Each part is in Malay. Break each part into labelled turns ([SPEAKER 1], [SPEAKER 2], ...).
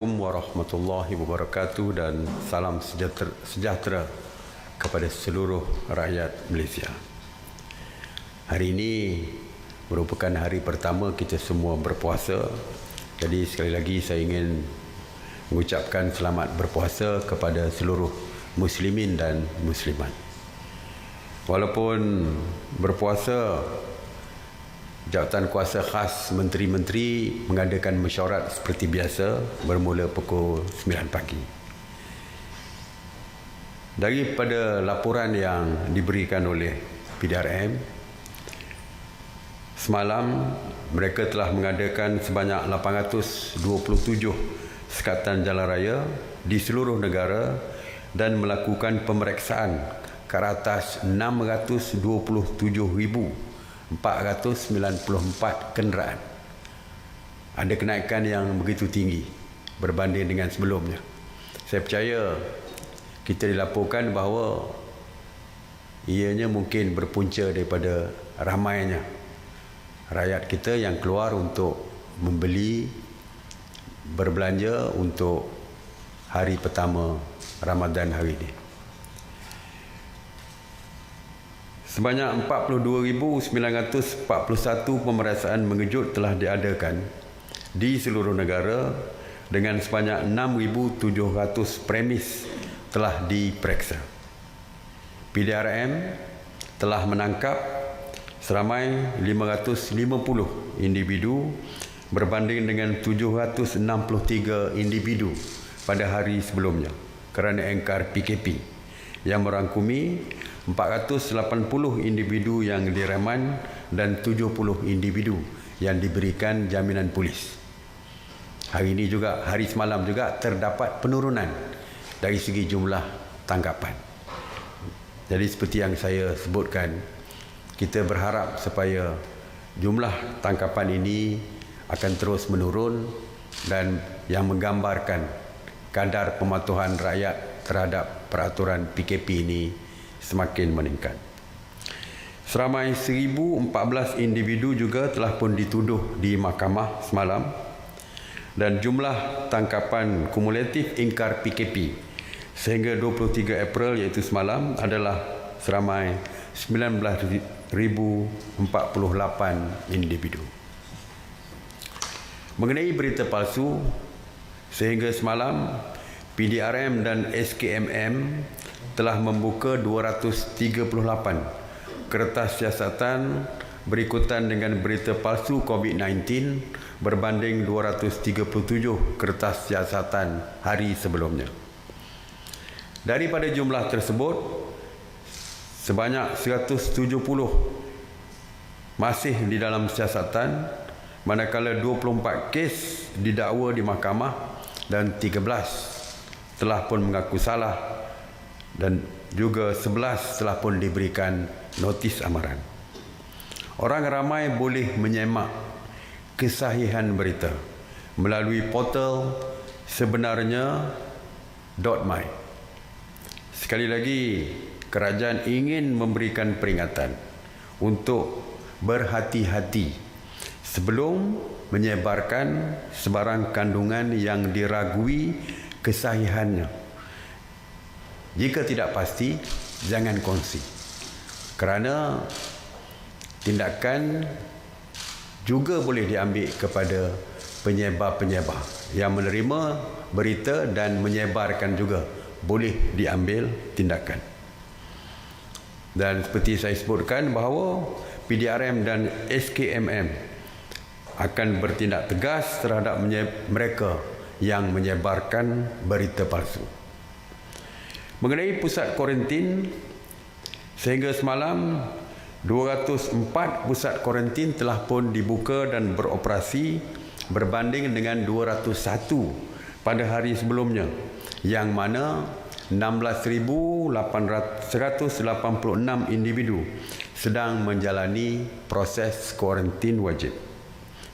[SPEAKER 1] Warahmatullahi wabarakatuh dan salam sejahtera kepada seluruh rakyat Malaysia. Hari ini merupakan hari pertama kita semua berpuasa. Jadi sekali lagi saya ingin mengucapkan selamat berpuasa kepada seluruh muslimin dan muslimat. Walaupun berpuasa, Jabatan Kuasa Khas Menteri-Menteri mengadakan mesyuarat seperti biasa bermula pukul 9 pagi. Daripada laporan yang diberikan oleh PDRM, semalam mereka telah mengadakan sebanyak 827 sekatan jalan raya di seluruh negara dan melakukan pemeriksaan ke atas 627,494 kenderaan. Ada kenaikan yang begitu tinggi berbanding dengan sebelumnya. Saya percaya kita dilaporkan bahawa ianya mungkin berpunca daripada ramainya rakyat kita yang keluar untuk membeli, berbelanja untuk hari pertama Ramadan hari ini. Sebanyak 42,941 pemeriksaan mengejut telah diadakan di seluruh negara dengan sebanyak 6,700 premis telah diperiksa. PDRM telah menangkap seramai 550 individu berbanding dengan 763 individu pada hari sebelumnya kerana engkar PKP yang merangkumi 480 individu yang direman dan 70 individu yang diberikan jaminan polis. Hari ini juga, hari semalam juga terdapat penurunan dari segi jumlah tangkapan. Jadi seperti yang saya sebutkan, kita berharap supaya jumlah tangkapan ini akan terus menurun dan yang menggambarkan kadar pematuhan rakyat terhadap peraturan PKP ini semakin meningkat. Seramai 1,014 individu juga telah pun dituduh di mahkamah semalam dan jumlah tangkapan kumulatif ingkar PKP sehingga 23 April iaitu semalam adalah seramai 19,048 individu. Mengenai berita palsu, sehingga semalam PDRM dan SKMM telah membuka 238 kertas siasatan berikutan dengan berita palsu COVID-19 berbanding 237 kertas siasatan hari sebelumnya. Daripada jumlah tersebut, sebanyak 170 masih di dalam siasatan, manakala 24 kes didakwa di mahkamah dan 13 telah pun mengaku salah dan juga 11 telah pun diberikan notis amaran. Orang ramai boleh menyemak kesahihan berita melalui portal sebenarnya.my. Sekali lagi, kerajaan ingin memberikan peringatan untuk berhati-hati sebelum menyebarkan sebarang kandungan yang diragui kesahihannya. Jika tidak pasti, jangan kongsi. Kerana tindakan juga boleh diambil kepada penyebar-penyebar yang menerima berita dan menyebarkan juga boleh diambil tindakan. Dan seperti saya sebutkan bahawa PDRM dan SKMM akan bertindak tegas terhadap mereka yang menyebarkan berita palsu. Mengenai pusat kuarantin, sehingga semalam 204 pusat kuarantin telah pun dibuka dan beroperasi berbanding dengan 201 pada hari sebelumnya, yang mana 16,186 individu sedang menjalani proses kuarantin wajib.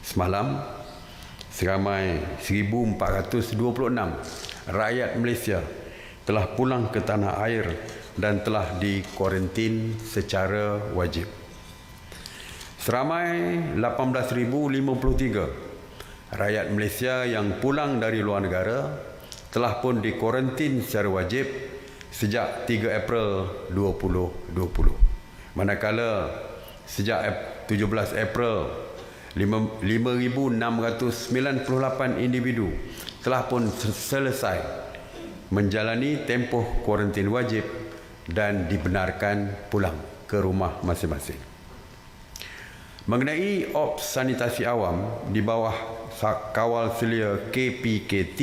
[SPEAKER 1] Semalam, seramai 1,426 rakyat Malaysia telah pulang ke tanah air dan telah dikuarantin secara wajib. Seramai 18,053 Rakyat Malaysia yang pulang dari luar negara telah pun dikuarantin secara wajib sejak 3 April 2020. Manakala sejak 17 April 5,698 individu telah pun selesai menjalani tempoh kuarantin wajib dan dibenarkan pulang ke rumah masing-masing. Mengenai ops sanitasi awam di bawah kawal selia KPKT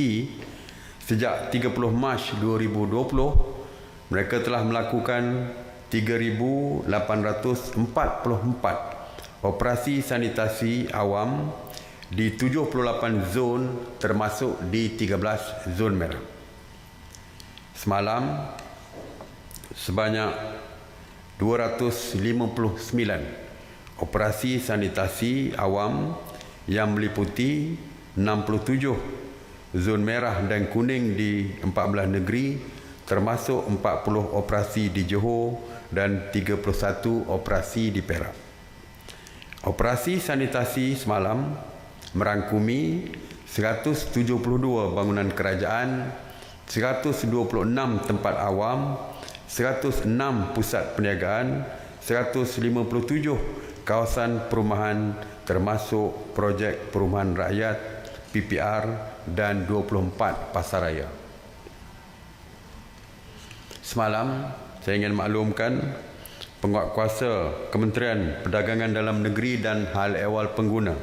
[SPEAKER 1] sejak 30 Mac 2020, mereka telah melakukan 3,844 operasi sanitasi awam di 78 zon termasuk di 13 zon merah. Semalam sebanyak 259 operasi sanitasi awam yang meliputi 67 zon merah dan kuning di 14 negeri termasuk 40 operasi di Johor dan 31 operasi di Perak. Operasi sanitasi semalam merangkumi 172 bangunan kerajaan, 126 tempat awam, 106 pusat perniagaan, 157 kawasan perumahan termasuk projek perumahan rakyat PPR dan 24 pasaraya. Semalam saya ingin maklumkan Penguatkuasa Kementerian Perdagangan Dalam Negeri dan Hal Ehwal Pengguna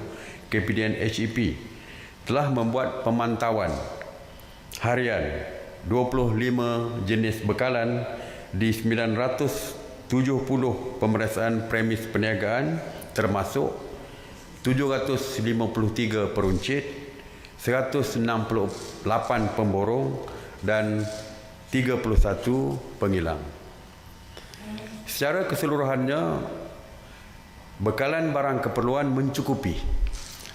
[SPEAKER 1] KPDN HEP telah membuat pemantauan harian 25 jenis bekalan di 970 pemeriksaan premis perniagaan termasuk 753 peruncit, 168 pemborong dan 31 penghilang. Secara keseluruhannya, bekalan barang keperluan mencukupi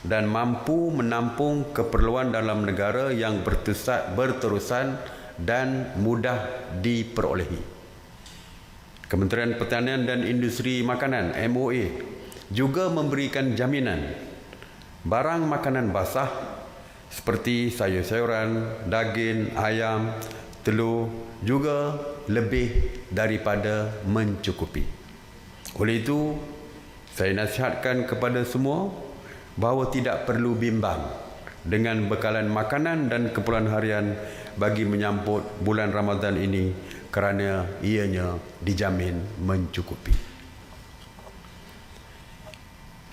[SPEAKER 1] dan mampu menampung keperluan dalam negara yang berterusan dan mudah diperolehi. Kementerian Pertanian dan Industri Makanan MOA juga memberikan jaminan barang makanan basah seperti sayur-sayuran, daging, ayam, telur juga lebih daripada mencukupi. Oleh itu, saya nasihatkan kepada semua bahawa tidak perlu bimbang dengan bekalan makanan dan keperluan harian bagi menyambut bulan Ramadan ini kerana ianya dijamin mencukupi.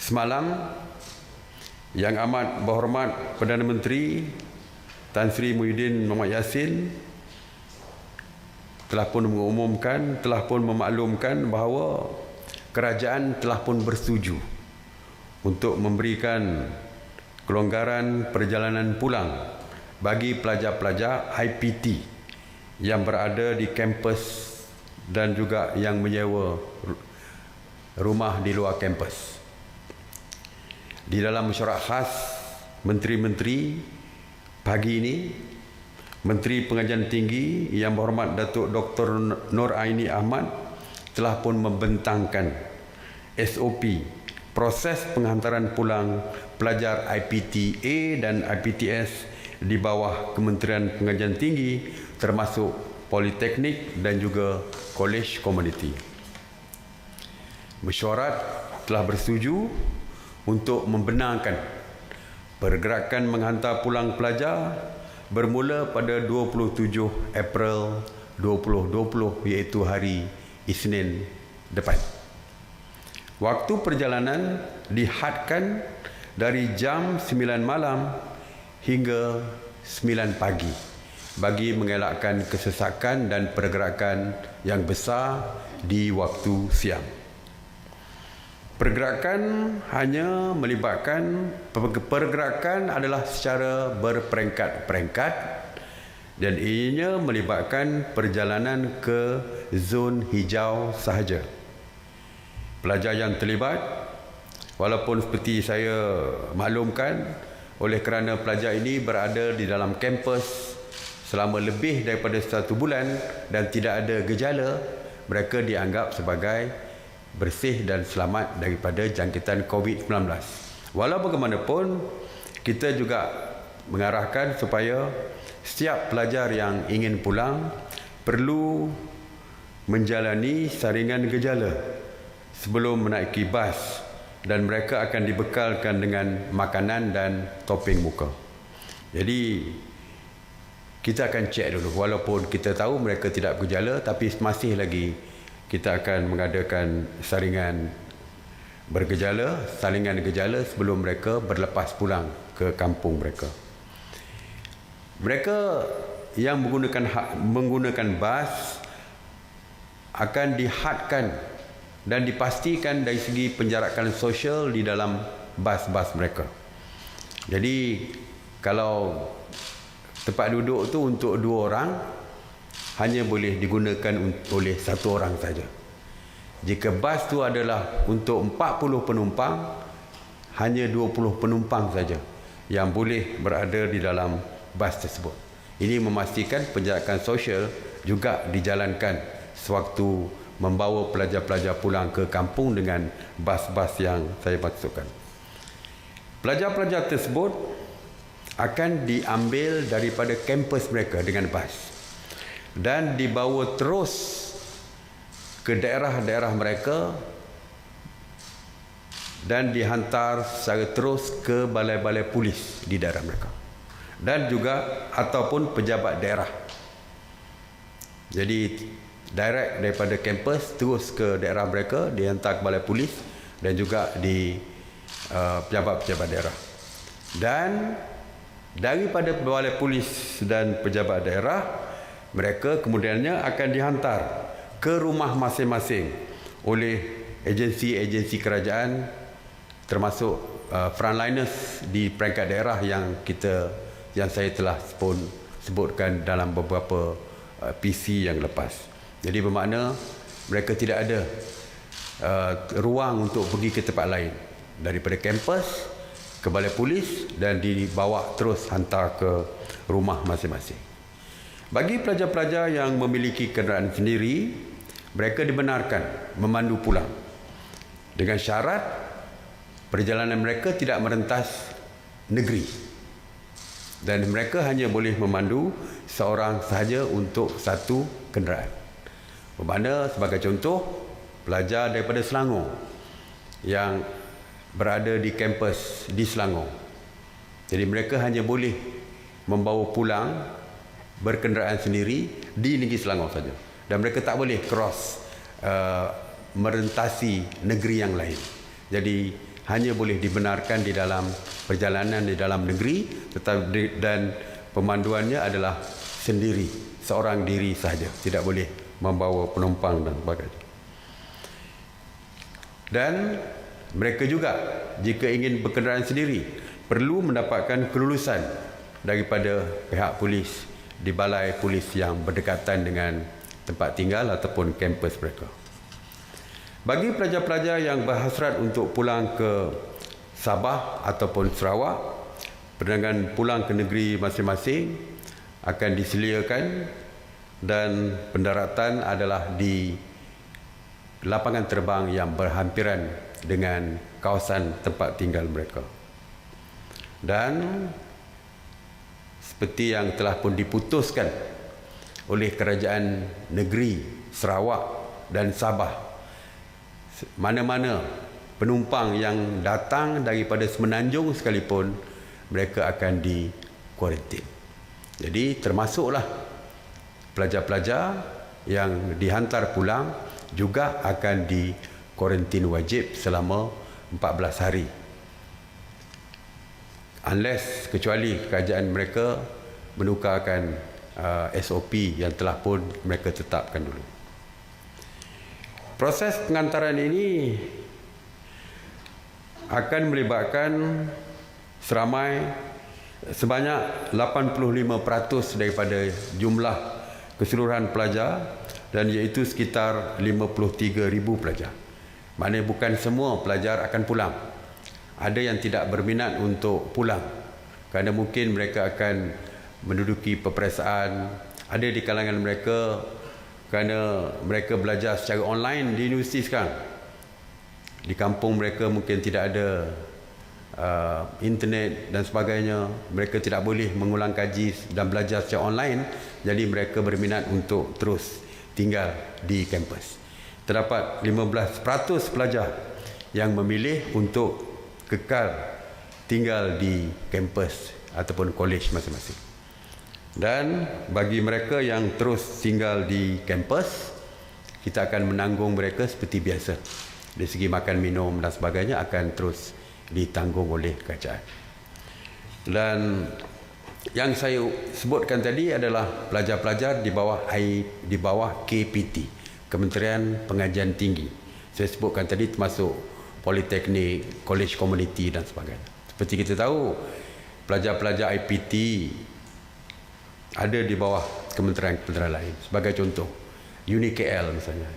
[SPEAKER 1] Semalam, Yang Amat Berhormat Perdana Menteri Tan Sri Muhyiddin Mohamad Yassin telah pun memaklumkan bahawa kerajaan telah pun bersetuju untuk memberikan kelonggaran perjalanan pulang bagi pelajar-pelajar IPT yang berada di kampus dan juga yang menyewa rumah di luar kampus. Di dalam mesyuarat khas Menteri-Menteri pagi ini, Menteri Pengajian Tinggi Yang Berhormat Datuk Dr. Nur Aini Ahmad telah pun membentangkan SOP proses penghantaran pulang pelajar IPT A dan IPTS di bawah Kementerian Pengajian Tinggi termasuk Politeknik dan juga Kolej Komuniti. Mesyuarat telah bersetuju untuk membenarkan pergerakan menghantar pulang pelajar bermula pada 27 April 2020 iaitu hari Isnin depan. Waktu perjalanan dihadkan dari jam 9 malam hingga 9 pagi bagi mengelakkan kesesakan dan pergerakan yang besar di waktu siang. Pergerakan hanya melibatkan pergerakan adalah secara berperingkat-peringkat dan ianya melibatkan perjalanan ke zon hijau sahaja. Pelajar yang terlibat, walaupun seperti saya maklumkan, oleh kerana pelajar ini berada di dalam kampus selama lebih daripada 1 bulan dan tidak ada gejala, mereka dianggap sebagai bersih dan selamat daripada jangkitan COVID-19. Walau bagaimanapun, Kita juga mengarahkan supaya setiap pelajar yang ingin pulang perlu menjalani saringan gejala sebelum menaiki bas, dan mereka akan dibekalkan dengan makanan dan topeng muka. Jadi kita akan cek dulu, walaupun kita tahu mereka tidak bergejala, tapi masih lagi kita akan mengadakan saringan gejala sebelum mereka berlepas pulang ke kampung mereka. Mereka yang menggunakan bas akan dihadkan dan dipastikan dari segi penjarakan sosial di dalam bas-bas mereka. Jadi kalau tempat duduk tu untuk 2 orang, hanya boleh digunakan oleh 1 orang saja. Jika bas tu adalah untuk 40 penumpang, hanya 20 penumpang saja yang boleh berada di dalam bas tersebut. Ini memastikan penjarakan sosial juga dijalankan sewaktu membawa pelajar-pelajar pulang ke kampung dengan bas-bas yang saya maksudkan. Pelajar-pelajar tersebut akan diambil daripada kampus mereka dengan bas dan dibawa terus ke daerah-daerah mereka dan dihantar secara terus ke balai-balai polis di daerah mereka, dan juga ataupun pejabat daerah. Jadi direct daripada kampus terus ke daerah mereka, dihantar ke balai polis dan juga di pejabat-pejabat daerah. Dan daripada balai polis dan pejabat daerah, mereka kemudiannya akan dihantar ke rumah masing-masing oleh agensi-agensi kerajaan, termasuk frontliners di peringkat daerah yang saya telah pun sebutkan dalam beberapa PC yang lepas. Jadi bermakna mereka tidak ada ruang untuk pergi ke tempat lain daripada kampus ke balai polis dan dibawa terus hantar ke rumah masing-masing. Bagi pelajar-pelajar yang memiliki kenderaan sendiri, mereka dibenarkan memandu pulang dengan syarat perjalanan mereka tidak merentas negeri, dan mereka hanya boleh memandu seorang sahaja untuk 1 kenderaan. Bermakna sebagai contoh, pelajar daripada Selangor yang berada di kampus di Selangor, jadi mereka hanya boleh membawa pulang berkenderaan sendiri di negeri Selangor saja, dan mereka tak boleh cross merentasi negeri yang lain. Jadi hanya boleh dibenarkan di dalam perjalanan di dalam negeri, dan pemanduannya adalah sendiri, seorang diri sahaja, tidak boleh membawa penumpang dan sebagainya. Dan mereka juga jika ingin berkenderaan sendiri perlu mendapatkan kelulusan daripada pihak polis di balai polis yang berdekatan dengan tempat tinggal ataupun kampus mereka. Bagi pelajar-pelajar yang berhasrat untuk pulang ke Sabah ataupun Sarawak, penerbangan pulang ke negeri masing-masing akan disediakan, dan pendaratan adalah di lapangan terbang yang berhampiran dengan kawasan tempat tinggal mereka. Dan seperti yang telah pun diputuskan oleh kerajaan negeri Sarawak dan Sabah, mana-mana penumpang yang datang daripada Semenanjung sekalipun, mereka akan dikuarantin. Jadi termasuklah pelajar-pelajar yang dihantar pulang juga akan dikuarantin wajib selama 14 hari. Unless kecuali kerajaan mereka menukarkan SOP yang telah pun mereka tetapkan dulu. Proses pengantaran ini akan melibatkan sebanyak 85% daripada jumlah keseluruhan pelajar, dan iaitu sekitar 53,000 pelajar. Maknanya bukan semua pelajar akan pulang. Ada yang tidak berminat untuk pulang kerana mungkin mereka akan menduduki peperiksaan. Ada di kalangan mereka kerana mereka belajar secara online di universiti sekarang. Di kampung mereka mungkin tidak ada internet dan sebagainya. Mereka tidak boleh mengulang kaji dan belajar secara online, jadi mereka berminat untuk terus tinggal di kampus. Terdapat 15% pelajar yang memilih untuk kekal tinggal di kampus ataupun kolej masing-masing. Dan bagi mereka yang terus tinggal di kampus, kita akan menanggung mereka seperti biasa. Dari segi makan, minum dan sebagainya akan terus ditanggung oleh kerajaan. Dan yang saya sebutkan tadi adalah pelajar-pelajar di bawah KPT, Kementerian Pengajian Tinggi. Saya sebutkan tadi termasuk politeknik, kolej komuniti dan sebagainya. Seperti kita tahu, pelajar-pelajar IPT ada di bawah kementerian-kementerian lain. Sebagai contoh, UniKL misalnya,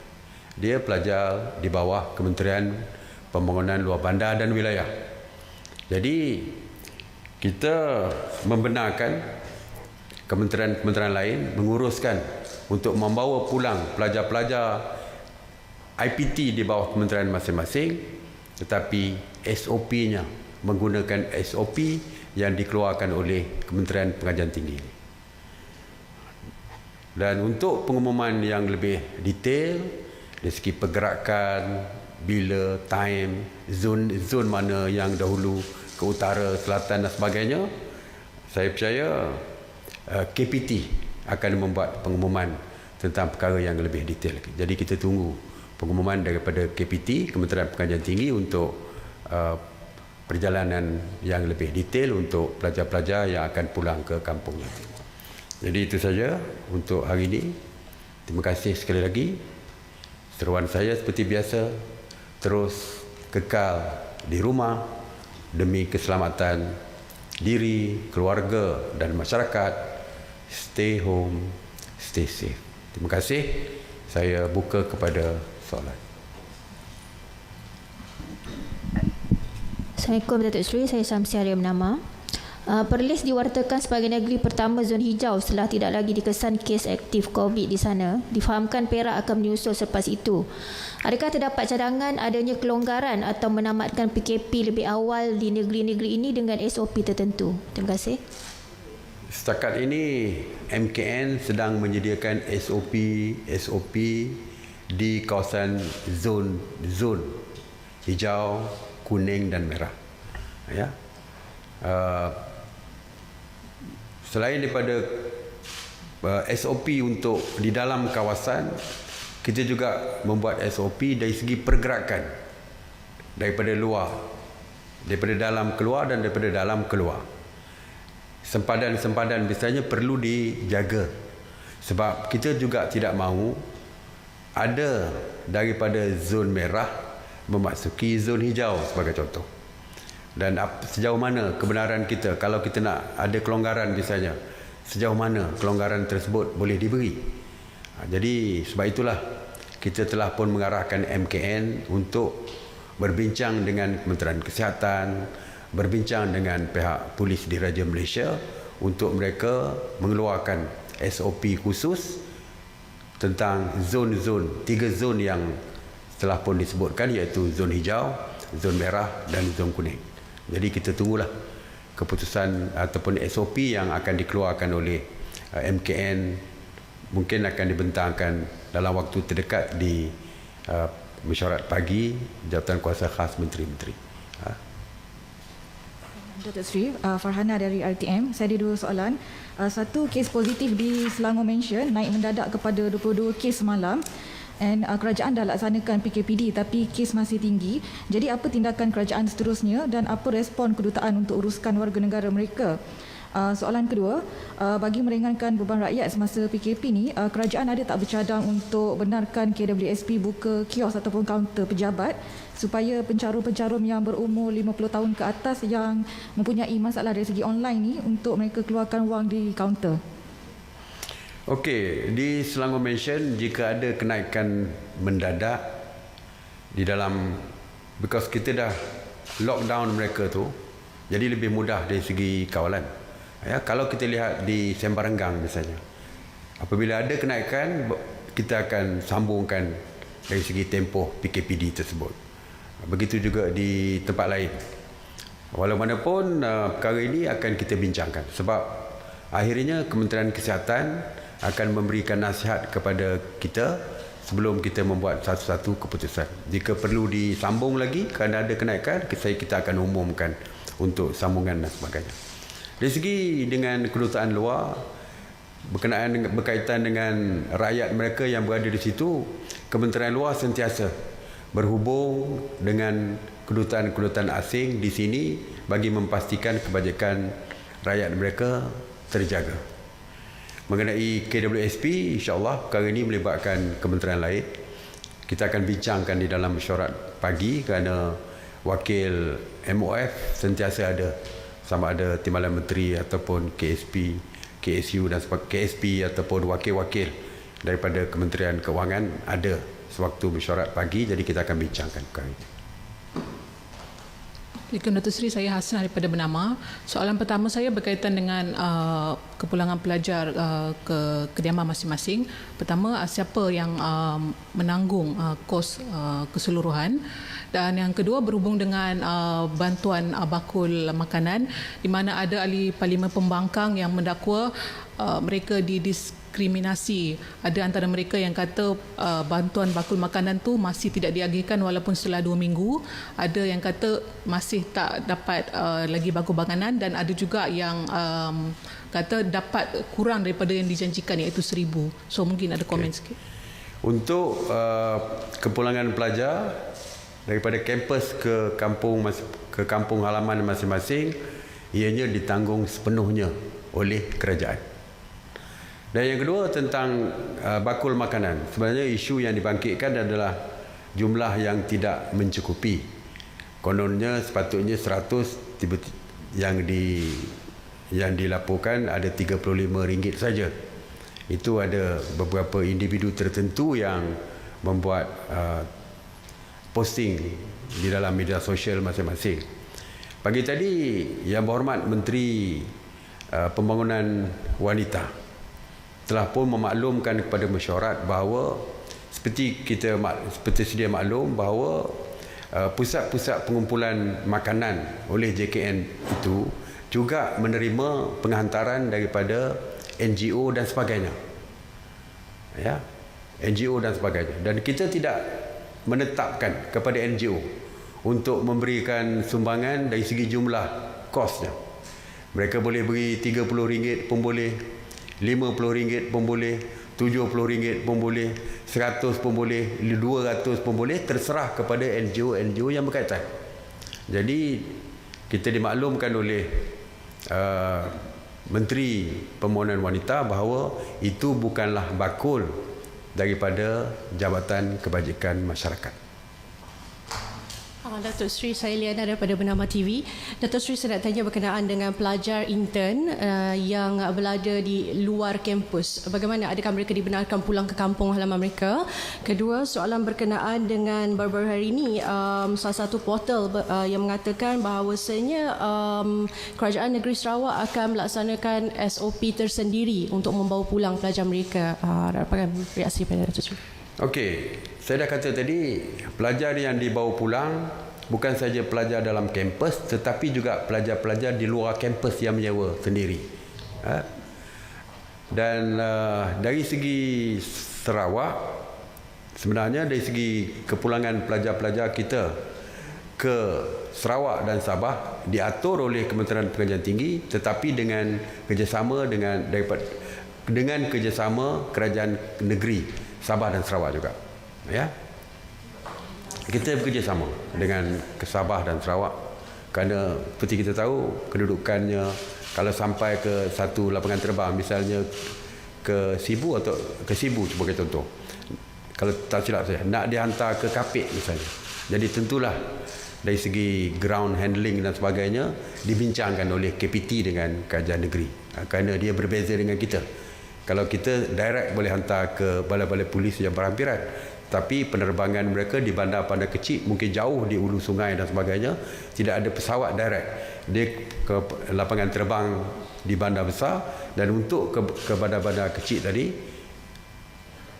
[SPEAKER 1] dia pelajar di bawah Kementerian Pembangunan Luar Bandar dan Wilayah. Jadi kita membenarkan kementerian-kementerian lain menguruskan untuk membawa pulang pelajar-pelajar IPT di bawah kementerian masing-masing, tetapi SOP-nya menggunakan SOP yang dikeluarkan oleh Kementerian Pengajian Tinggi. Dan untuk pengumuman yang lebih detail dari segi pergerakan, bila, time, zon mana yang dahulu ke utara, selatan dan sebagainya, saya percaya KPT akan membuat pengumuman tentang perkara yang lebih detail. Jadi kita tunggu pengumuman daripada KPT, Kementerian Pengajian Tinggi, untuk perjalanan yang lebih detail untuk pelajar-pelajar yang akan pulang ke kampung nanti. Jadi itu saja untuk hari ini. Terima kasih sekali lagi. Seruan saya seperti biasa, terus kekal di rumah demi keselamatan diri, keluarga dan masyarakat. Stay home, stay safe. Terima kasih. Saya buka kepada soalan.
[SPEAKER 2] Assalamualaikum Datuk Seri, saya Syamsi Arya bernama. Perlis diwartakan sebagai negeri pertama zon hijau setelah tidak lagi dikesan kes aktif COVID di sana. Difahamkan Perak akan menyusul selepas itu. Adakah terdapat cadangan adanya kelonggaran atau menamatkan PKP lebih awal di negeri-negeri ini dengan SOP tertentu? Terima kasih.
[SPEAKER 1] Setakat ini MKN sedang menyediakan SOP di kawasan zon hijau, kuning dan merah. Ya. Selain daripada SOP untuk di dalam kawasan, kita juga membuat SOP dari segi pergerakan daripada luar, daripada dalam keluar dan daripada dalam keluar. Sempadan-sempadan biasanya perlu dijaga, sebab kita juga tidak mahu ada daripada zon merah memasuki zon hijau sebagai contoh. Dan sejauh mana kebenaran kita, kalau kita nak ada kelonggaran misalnya, sejauh mana kelonggaran tersebut boleh diberi. Jadi sebab itulah kita telah pun mengarahkan MKN untuk berbincang dengan Kementerian Kesihatan, berbincang dengan pihak Polis Diraja Malaysia untuk mereka mengeluarkan SOP khusus tentang zon-zon, 3 zon yang telah pun disebutkan, iaitu zon hijau, zon merah dan zon kuning. Jadi kita tunggulah keputusan ataupun SOP yang akan dikeluarkan oleh MKN, mungkin akan dibentangkan dalam waktu terdekat di mesyuarat pagi Jabatan Kuasa Khas Menteri-Menteri.
[SPEAKER 3] Datuk Seri, Farhana dari RTM. Saya ada 2 soalan. Satu, kes positif di Selangor Mansion naik mendadak kepada 22 kes semalam. Dan kerajaan dah laksanakan PKPD tapi kes masih tinggi. Jadi apa tindakan kerajaan seterusnya dan apa respon kedutaan untuk uruskan warga negara mereka? Soalan kedua, bagi meringankan beban rakyat semasa PKP ni, kerajaan ada tak bercadang untuk benarkan KWSP buka kios ataupun kaunter pejabat supaya pencarum-pencarum yang berumur 50 tahun ke atas yang mempunyai masalah dari segi online ni untuk mereka keluarkan wang di kaunter?
[SPEAKER 1] Okey, di Selangor Mansion jika ada kenaikan mendadak di dalam, because kita dah lockdown mereka tu, jadi lebih mudah dari segi kawalan. Ya, kalau kita lihat di Sembaranggang misalnya, apabila ada kenaikan, kita akan sambungkan dari segi tempoh PKPD tersebut. Begitu juga di tempat lain. Walaupun perkara ini akan kita bincangkan sebab akhirnya Kementerian Kesihatan akan memberikan nasihat kepada kita sebelum kita membuat satu-satu keputusan. Jika perlu disambung lagi kerana ada kenaikan, kita akan umumkan untuk sambungan dan sebagainya. Dari segi dengan kedutaan luar berkaitan dengan rakyat mereka yang berada di situ, Kementerian Luar sentiasa berhubung dengan kedutaan-kedutaan asing di sini bagi memastikan kebajikan rakyat mereka terjaga. Mengenai KWSP, insya-Allah perkara ini melibatkan kementerian lain. Kita akan bincangkan di dalam mesyuarat pagi kerana wakil MOF sentiasa ada, sama ada Timbalan Menteri ataupun KSP, KSU dan KSP ataupun wakil-wakil daripada Kementerian Keuangan ada sewaktu mesyuarat pagi, jadi kita akan bincangkan perkara ini.
[SPEAKER 4] Assalamualaikum Datuk Seri, saya Hasna daripada Bernama. Soalan pertama saya berkaitan dengan kepulangan pelajar ke kediaman masing-masing. Pertama, siapa yang menanggung kos keseluruhan? Dan yang kedua berhubung dengan bantuan bakul makanan, di mana ada ahli Parlimen Pembangkang yang mendakwa mereka didiskriminasi. Ada antara mereka yang kata bantuan bakul makanan tu masih tidak diagihkan walaupun setelah 2 minggu. Ada yang kata masih tak dapat lagi bakul makanan, dan ada juga yang kata dapat kurang daripada yang dijanjikan, iaitu 1,000. So mungkin ada komen sikit. Untuk
[SPEAKER 1] kepulangan pelajar daripada kampus ke kampung halaman masing-masing, ianya ditanggung sepenuhnya oleh kerajaan. Dan yang kedua tentang bakul makanan. Sebenarnya isu yang dibangkitkan adalah jumlah yang tidak mencukupi. Kononnya sepatutnya 100, yang dilaporkan ada RM35 saja. Itu ada beberapa individu tertentu yang membuat posting di dalam media sosial masing-masing. Pagi tadi Yang Berhormat Menteri Pembangunan Wanita telah pun memaklumkan kepada mesyuarat bahawa seperti sedia maklum bahawa pusat-pusat pengumpulan makanan oleh JKN itu juga menerima penghantaran daripada NGO dan sebagainya. Ya, NGO dan sebagainya. Dan kita tidak menetapkan kepada NGO untuk memberikan sumbangan dari segi jumlah kosnya. Mereka boleh beri RM30 pun boleh, RM50 pun boleh, RM70 pun boleh, RM100 pun boleh, RM200 pun boleh, terserah kepada NGO yang berkaitan. Jadi kita dimaklumkan oleh Menteri Pembangunan Wanita bahawa itu bukanlah bakul daripada Jabatan Kebajikan Masyarakat.
[SPEAKER 5] Datuk Seri, saya Liana daripada Bernama TV. Datuk Seri, saya nak tanya berkenaan dengan pelajar intern yang berada di luar kampus. Bagaimana, adakah mereka dibenarkan pulang ke kampung halaman mereka? Kedua, soalan berkenaan dengan baru-baru hari ini salah satu portal yang mengatakan bahawasanya Kerajaan Negeri Sarawak akan melaksanakan SOP tersendiri untuk membawa pulang pelajar mereka. Dapatkan reaksi pada Datuk Seri.
[SPEAKER 1] Okey, saya dah kata tadi, pelajar yang dibawa pulang bukan saja pelajar dalam kampus tetapi juga pelajar-pelajar di luar kampus yang menyewa sendiri. Dan dari segi Sarawak, sebenarnya dari segi kepulangan pelajar-pelajar kita ke Sarawak dan Sabah diatur oleh Kementerian Pengajian Tinggi, tetapi dengan kerjasama dengan kerjasama Kerajaan Negeri Sabah dan Sarawak juga. Ya. Kita bekerjasama dengan Sabah dan Sarawak kerana seperti kita tahu kedudukannya, kalau sampai ke satu lapangan terbang misalnya ke Sibu atau ke Sibu sebagai contoh, kalau tak silap saya nak dihantar ke Kapit misalnya, jadi tentulah dari segi ground handling dan sebagainya dibincangkan oleh KPT dengan Kerajaan Negeri, kerana dia berbeza dengan kita. Kalau kita direct boleh hantar ke balai-balai polis yang berhampiran, tapi penerbangan mereka di bandar-bandar kecil mungkin jauh di hulu sungai dan sebagainya, tidak ada pesawat direct. Dia ke lapangan terbang di bandar besar, dan untuk ke bandar-bandar kecil tadi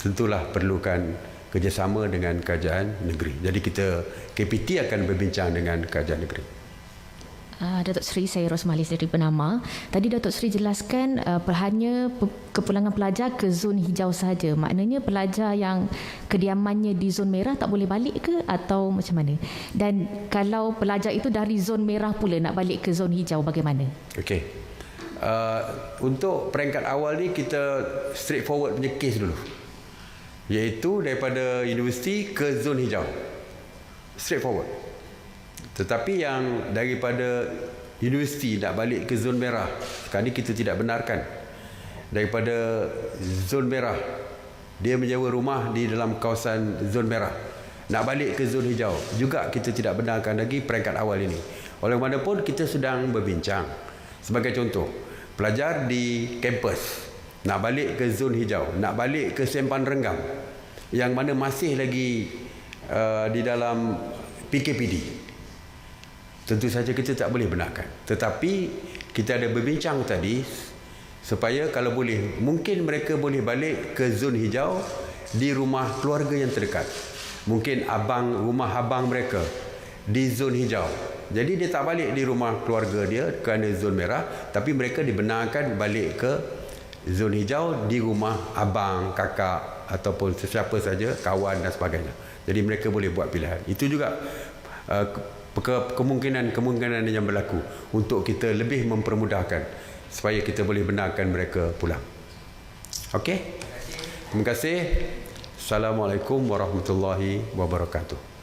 [SPEAKER 1] tentulah perlukan kerjasama dengan Kerajaan Negeri. Jadi KPT akan berbincang dengan Kerajaan Negeri.
[SPEAKER 6] Datuk Seri, saya Rosmalis dari Bernama. Tadi Datuk Seri jelaskan hanya kepulangan pelajar ke zon hijau sahaja. Maknanya pelajar yang kediamannya di zon merah tak boleh balik ke atau macam mana? Dan kalau pelajar itu dari zon merah pula nak balik ke zon hijau, bagaimana?
[SPEAKER 1] Okey. Untuk peringkat awal ni kita straightforward punya kes dulu. Iaitu daripada universiti ke zon hijau. Straightforward. Tetapi yang daripada universiti nak balik ke zon merah, sekarang ni kita tidak benarkan. Daripada zon merah, dia menyewa rumah di dalam kawasan zon merah, nak balik ke zon hijau, juga kita tidak benarkan lagi peringkat awal ini. Oleh mana pun kita sedang berbincang. Sebagai contoh, pelajar di kampus nak balik ke zon hijau, nak balik ke Sempan Renggam, yang mana masih lagi di dalam PKPD, tentu saja kita tak boleh benarkan. Tetapi kita ada berbincang tadi supaya kalau boleh, mungkin mereka boleh balik ke zon hijau di rumah keluarga yang terdekat. Mungkin rumah abang mereka di zon hijau. Jadi dia tak balik di rumah keluarga dia kerana zon merah, tapi mereka dibenarkan balik ke zon hijau di rumah abang, kakak ataupun sesiapa saja, kawan dan sebagainya. Jadi mereka boleh buat pilihan. Itu juga kemungkinan yang berlaku untuk kita lebih mempermudahkan supaya kita boleh benarkan mereka pulang. Okey? Terima kasih. Assalamualaikum warahmatullahi wabarakatuh.